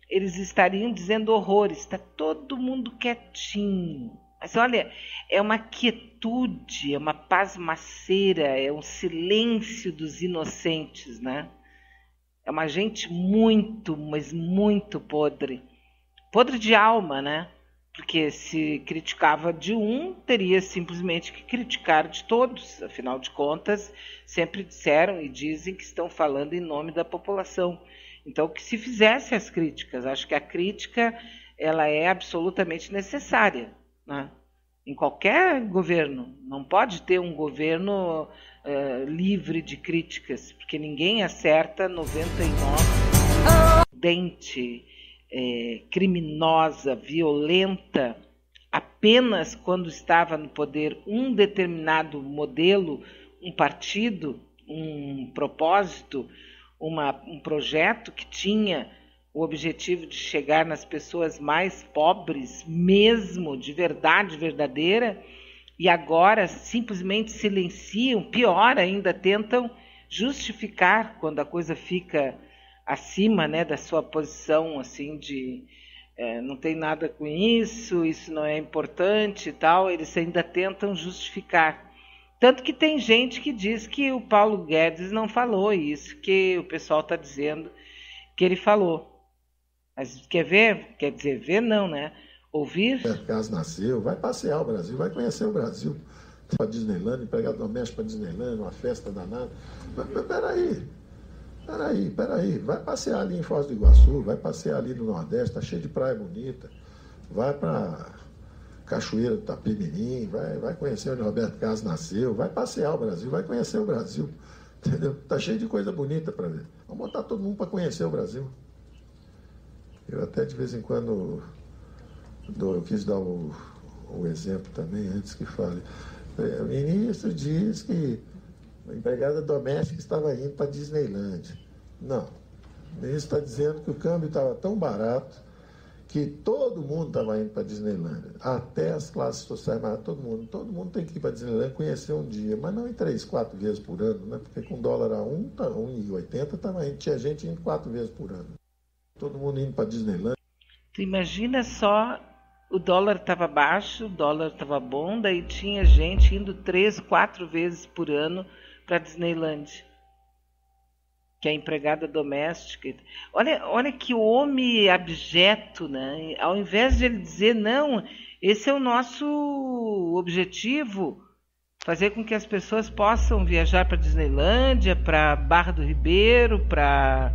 eles estariam dizendo horrores. Está todo mundo quietinho. Mas olha, é uma quietude, é uma pasmaceira, é um silêncio dos inocentes, né? É uma gente muito, mas muito podre. Podre de alma, né? Porque se criticava de um, teria simplesmente que criticar de todos. Afinal de contas, sempre disseram e dizem que estão falando em nome da população. Então, que se fizesse as críticas. Acho que a crítica ela é absolutamente necessária, né? Em qualquer governo. Não pode ter um governo livre de críticas, porque ninguém acerta 99 dente. Criminosa, violenta, apenas quando estava no poder um determinado modelo, um partido, um propósito, um projeto que tinha o objetivo de chegar nas pessoas mais pobres, mesmo, de verdade verdadeira, e agora simplesmente silenciam, pior ainda, tentam justificar quando a coisa fica acima, né, da sua posição, assim, de não tem nada com isso não é importante e tal, eles ainda tentam justificar. Tanto que tem gente que diz que o Paulo Guedes não falou isso, que o pessoal está dizendo que ele falou. Mas quer ver? Quer dizer, ver não, né? Ouvir? Caso nasceu, vai passear o Brasil, vai conhecer o Brasil. Para Disneyland, empregado doméstico para Disneyland, uma festa danada. Mas peraí, vai passear ali em Foz do Iguaçu, vai passear ali no Nordeste, tá cheio de praia bonita, vai para Cachoeira do Itapemirim, vai conhecer onde Roberto Carlos nasceu, vai passear o Brasil, vai conhecer o Brasil, entendeu? Tá cheio de coisa bonita para ver. Vamos botar todo mundo para conhecer o Brasil. Eu até de vez em quando eu quis dar o exemplo também, antes que fale. O ministro diz que a empregada doméstica estava indo para Disneyland. Não. O ministro está dizendo que o câmbio estava tão barato que todo mundo estava indo para Disneyland. Até as classes sociais, mas todo mundo tem que ir para Disneyland conhecer um dia, mas não em 3, 4 vezes por ano, né? Porque com dólar a 1,80 tinha gente indo 4 vezes por ano. Todo mundo indo para Disneyland. Tu imagina só, o dólar estava baixo, o dólar estava bom, daí tinha gente indo 3, 4 vezes por ano para Disneyland, que é empregada doméstica. Olha que homem abjeto, né? Ao invés de ele dizer, não, esse é o nosso objetivo, fazer com que as pessoas possam viajar para Disneylândia, para Barra do Ribeiro, para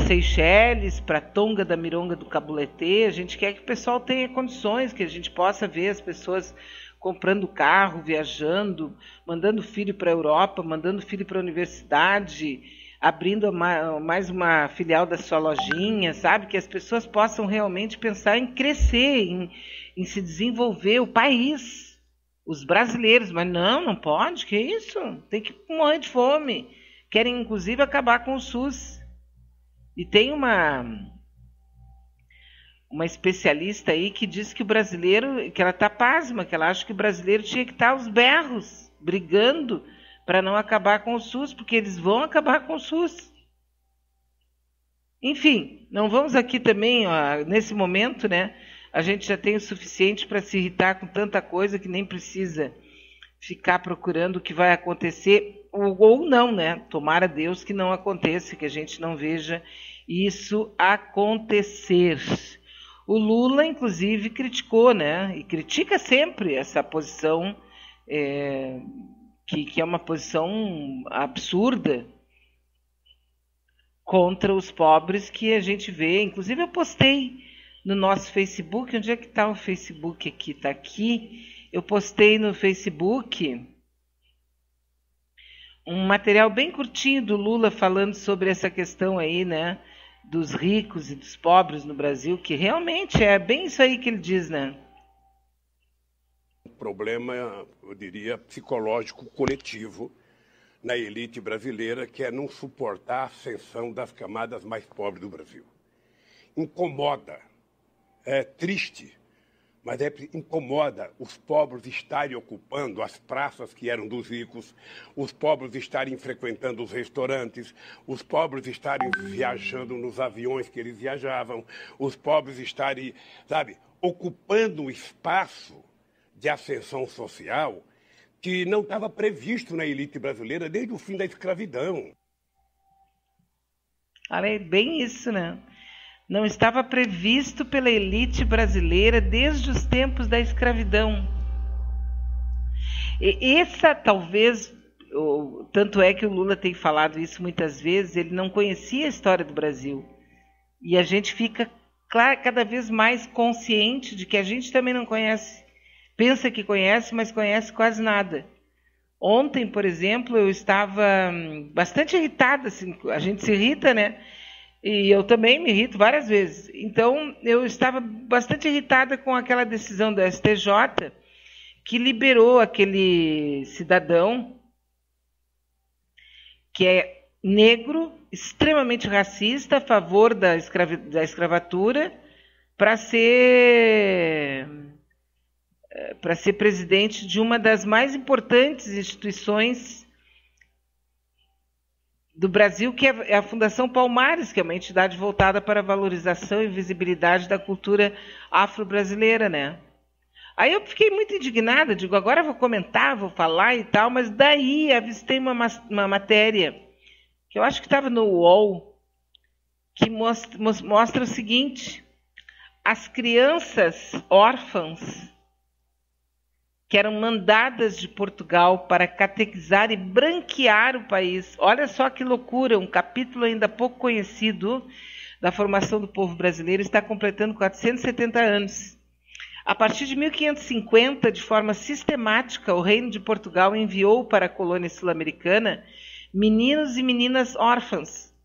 Seychelles, para Tonga da Mironga do Cabulete. A gente quer que o pessoal tenha condições, que a gente possa ver as pessoas comprando carro, viajando, mandando filho para a Europa, mandando filho para a universidade, abrindo mais uma filial da sua lojinha, sabe? Que as pessoas possam realmente pensar em crescer, em se desenvolver o país, os brasileiros. Mas não pode, que isso? Tem que morrer de fome. Querem, inclusive, acabar com o SUS. E tem uma especialista aí que diz que o brasileiro, que ela está pasma, que ela acha que o brasileiro tinha que estar aos berros, brigando para não acabar com o SUS, porque eles vão acabar com o SUS. Enfim, não vamos aqui também, ó, nesse momento, né? A gente já tem o suficiente para se irritar com tanta coisa que nem precisa ficar procurando o que vai acontecer, ou não, né? Tomara Deus que não aconteça, que a gente não veja isso acontecer. O Lula, inclusive, criticou, né? E critica sempre essa posição, que é uma posição absurda contra os pobres, que a gente vê. Inclusive, eu postei no nosso Facebook. Onde é que está o Facebook aqui? Está aqui. Eu postei no Facebook um material bem curtinho do Lula falando sobre essa questão aí, né, dos ricos e dos pobres no Brasil, que realmente é bem isso aí que ele diz, né? Um problema, eu diria, psicológico coletivo na elite brasileira, que é não suportar a ascensão das camadas mais pobres do Brasil. Incomoda, é triste mas incomoda os pobres estarem ocupando as praças que eram dos ricos, os pobres estarem frequentando os restaurantes, os pobres estarem viajando nos aviões que eles viajavam, os pobres estarem, sabe, ocupando um espaço de ascensão social que não estava previsto na elite brasileira desde o fim da escravidão. Olha, é bem isso, né? Não estava previsto pela elite brasileira desde os tempos da escravidão. E essa talvez, tanto é que o Lula tem falado isso muitas vezes, ele não conhecia a história do Brasil. E a gente fica cada vez mais consciente de que a gente também não conhece. Pensa que conhece, mas conhece quase nada. Ontem, por exemplo, eu estava bastante irritada, assim, a gente se irrita, né? E eu também me irrito várias vezes. Então, eu estava bastante irritada com aquela decisão do STJ que liberou aquele cidadão que é negro, extremamente racista, a favor da escravatura, para ser presidente de uma das mais importantes instituições do Brasil, que é a Fundação Palmares, que é uma entidade voltada para a valorização e visibilidade da cultura afro-brasileira, né? Aí eu fiquei muito indignada, digo, agora eu vou comentar, vou falar e tal, mas daí avistei uma matéria, que eu acho que estava no UOL, que mostra o seguinte: as crianças órfãs que eram mandadas de Portugal para catequizar e branquear o país. Olha só que loucura, um capítulo ainda pouco conhecido da formação do povo brasileiro está completando 470 anos. A partir de 1550, de forma sistemática, o Reino de Portugal enviou para a colônia sul-americana meninos e meninas órfãs.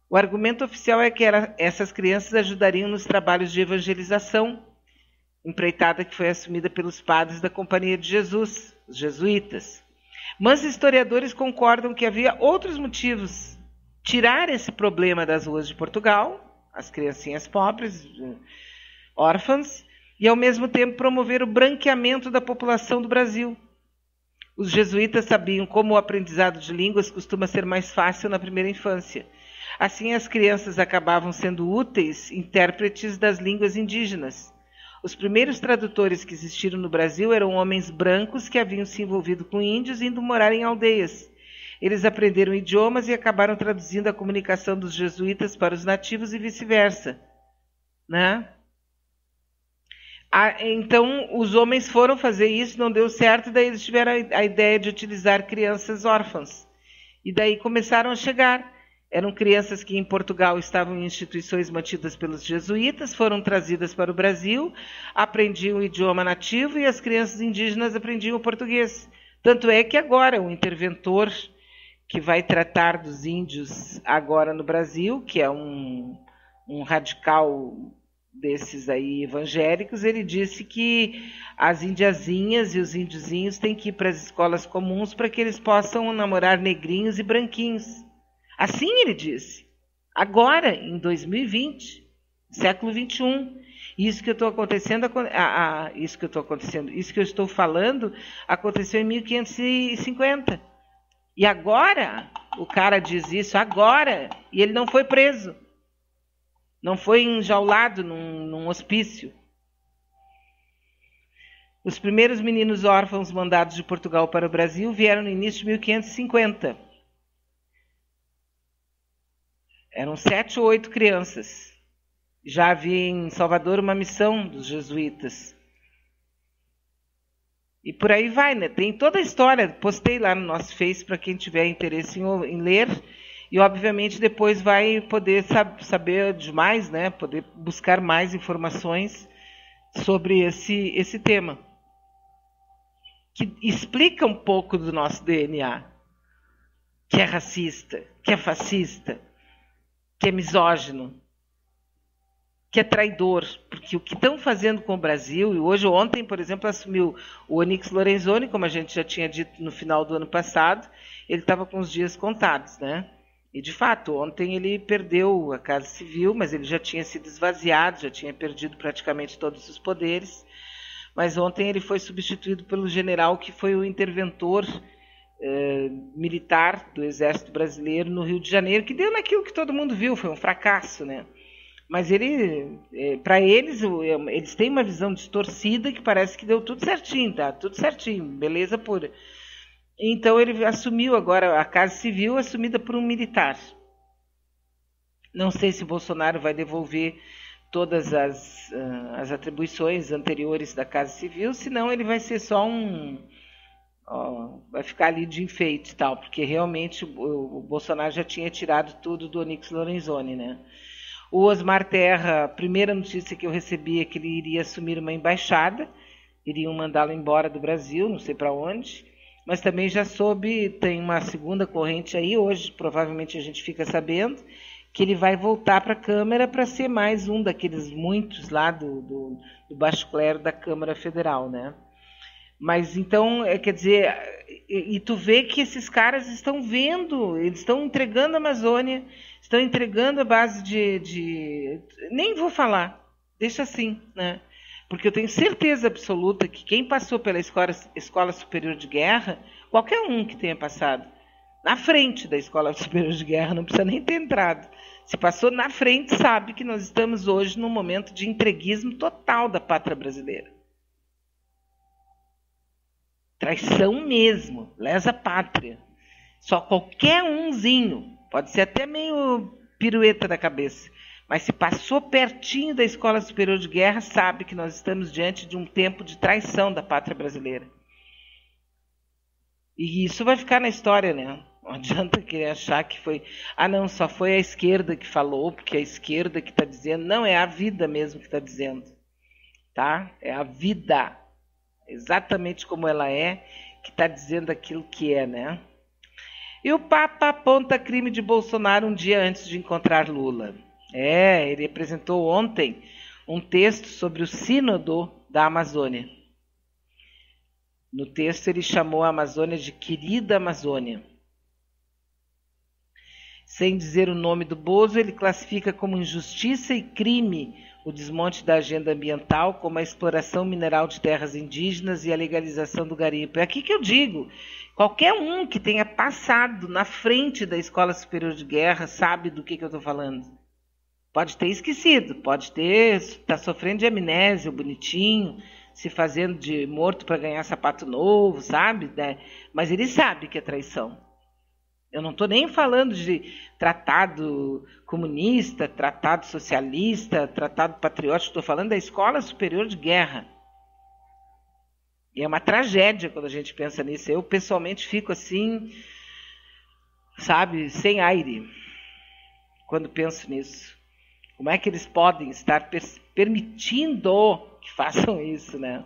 O argumento oficial é que essas crianças ajudariam nos trabalhos de evangelização, empreitada que foi assumida pelos padres da Companhia de Jesus, os jesuítas. Mas historiadores concordam que havia outros motivos. Tirar esse problema das ruas de Portugal, as criancinhas pobres, órfãs, e ao mesmo tempo promover o branqueamento da população do Brasil. Os jesuítas sabiam como o aprendizado de línguas costuma ser mais fácil na primeira infância. Assim, as crianças acabavam sendo úteis intérpretes das línguas indígenas. Os primeiros tradutores que existiram no Brasil eram homens brancos que haviam se envolvido com índios indo morar em aldeias. Eles aprenderam idiomas e acabaram traduzindo a comunicação dos jesuítas para os nativos e vice-versa, né? Então, os homens foram fazer isso, não deu certo, daí eles tiveram a ideia de utilizar crianças órfãs. E daí começaram a chegar. Eram crianças que em Portugal estavam em instituições mantidas pelos jesuítas, foram trazidas para o Brasil, aprendiam o idioma nativo e as crianças indígenas aprendiam o português. Tanto é que agora o interventor que vai tratar dos índios agora no Brasil, que é um radical desses aí evangélicos, ele disse que as indiazinhas e os índiozinhos têm que ir para as escolas comuns para que eles possam namorar negrinhos e branquinhos. Assim ele disse, agora, em 2020, século XXI, isso que eu estou falando aconteceu em 1550. E agora, o cara diz isso agora, e ele não foi preso. Não foi enjaulado num hospício. Os primeiros meninos órfãos mandados de Portugal para o Brasil vieram no início de 1550. Eram 7 ou 8 crianças. Já havia em Salvador uma missão dos jesuítas. E por aí vai, né? Tem toda a história. Postei lá no nosso Face para quem tiver interesse em ler. E, obviamente, depois vai poder saber demais, né? Poder buscar mais informações sobre esse tema. Que explica um pouco do nosso DNA. Que é racista, que é fascista, que é misógino, que é traidor, porque o que estão fazendo com o Brasil, e ontem, por exemplo, assumiu o Onyx Lorenzoni, como a gente já tinha dito no final do ano passado, ele estava com os dias contados, né? E, de fato, ontem ele perdeu a Casa Civil, mas ele já tinha sido esvaziado, já tinha perdido praticamente todos os poderes. mas ontem ele foi substituído pelo general que foi o interventor militar do Exército Brasileiro no Rio de Janeiro, que deu naquilo que todo mundo viu, foi um fracasso, né? Mas para eles têm uma visão distorcida que parece que deu tudo certinho, tá? Tudo certinho, beleza pura. Então ele assumiu agora a Casa Civil, assumida por um militar. Não sei se Bolsonaro vai devolver todas as atribuições anteriores da Casa Civil, senão ele vai ser só vai ficar ali de enfeite e tal, porque realmente o Bolsonaro já tinha tirado tudo do Onyx Lorenzoni, né? O Osmar Terra, a primeira notícia que eu recebi é que ele iria assumir uma embaixada, iriam mandá-lo embora do Brasil, não sei para onde, mas também já soube, tem uma segunda corrente aí, hoje provavelmente a gente fica sabendo, que ele vai voltar para a Câmara para ser mais um daqueles muitos lá do baixo clero da Câmara Federal, né? Mas então, quer dizer, e tu vê que esses caras estão vendo, eles estão entregando a Amazônia, estão entregando a base nem vou falar, deixa assim, né? Porque eu tenho certeza absoluta que quem passou pela Escola Superior de Guerra, qualquer um que tenha passado na frente da Escola Superior de Guerra, não precisa nem ter entrado, se passou na frente, sabe que nós estamos hoje num momento de entreguismo total da pátria brasileira. Traição mesmo, lesa pátria. Só qualquer umzinho, pode ser até meio pirueta da cabeça, mas se passou pertinho da Escola Superior de Guerra, sabe que nós estamos diante de um tempo de traição da pátria brasileira. E isso vai ficar na história, né? Não adianta querer achar que foi... não, só foi a esquerda que falou, porque é a esquerda que está dizendo. Não, é a vida mesmo que está dizendo. Tá? É a vida, exatamente como ela é, que está dizendo aquilo que é, né? E o Papa aponta crime de Bolsonaro um dia antes de encontrar Lula. Ele apresentou ontem um texto sobre o Sínodo da Amazônia. No texto ele chamou a Amazônia de Querida Amazônia. Sem dizer o nome do Bozo, ele classifica como injustiça e crime o desmonte da agenda ambiental, como a exploração mineral de terras indígenas e a legalização do garimpo. É aqui que eu digo, qualquer um que tenha passado na frente da Escola Superior de Guerra sabe do que eu estou falando. Pode ter esquecido, pode estar sofrendo de amnésia, bonitinho, se fazendo de morto para ganhar sapato novo, sabe? Mas ele sabe que é traição. Eu não estou nem falando de tratado comunista, tratado socialista, tratado patriótico, estou falando da Escola Superior de Guerra. E é uma tragédia quando a gente pensa nisso. Eu, pessoalmente, fico assim, sabe, sem aire, quando penso nisso. Como é que eles podem estar permitindo que façam isso, né?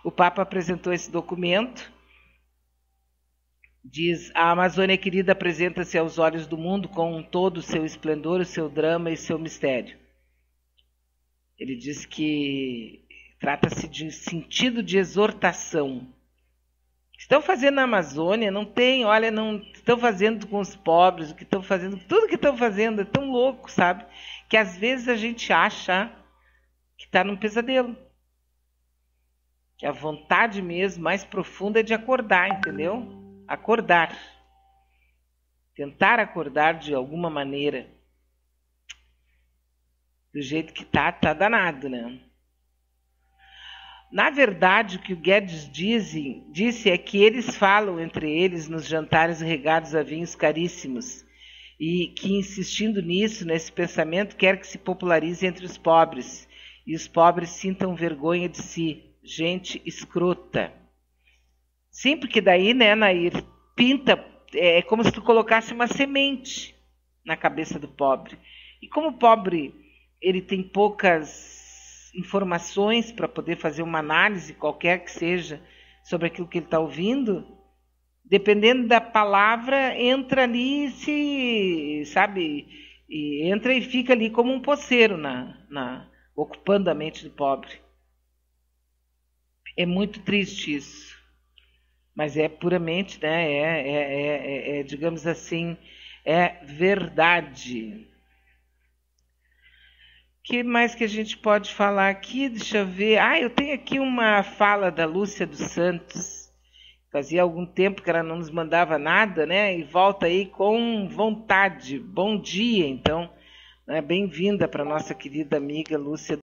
O Papa apresentou esse documento. Diz, a Amazônia querida apresenta-se aos olhos do mundo com todo o seu esplendor, o seu drama e o seu mistério. Ele diz que trata-se de sentido de exortação. O que estão fazendo na Amazônia não tem, olha, não estão fazendo com os pobres, o que estão fazendo, tudo que estão fazendo é tão louco, sabe? Que às vezes a gente acha que está num pesadelo. Que a vontade mesmo mais profunda é de acordar, entendeu? Acordar. Tentar acordar de alguma maneira. Do jeito que tá danado, né? Na verdade, o que o Guedes disse é que eles falam entre eles nos jantares regados a vinhos caríssimos e que, insistindo nisso, nesse pensamento, quer que se popularize entre os pobres e os pobres sintam vergonha de si. Gente escrota. Sim, porque daí, né, Nair, pinta, é como se tu colocasse uma semente na cabeça do pobre. E como o pobre, ele tem poucas informações para poder fazer uma análise, qualquer que seja, sobre aquilo que ele está ouvindo, dependendo da palavra, entra ali e entra e fica ali como um poceiro, ocupando a mente do pobre. É muito triste isso. Mas é puramente, né, digamos assim, é verdade. que mais que a gente pode falar aqui? Deixa eu ver. Eu tenho aqui uma fala da Lúcia dos Santos. Fazia algum tempo que ela não nos mandava nada, né? E volta aí com vontade. Bom dia, então. Bem-vinda para a nossa querida amiga Lúcia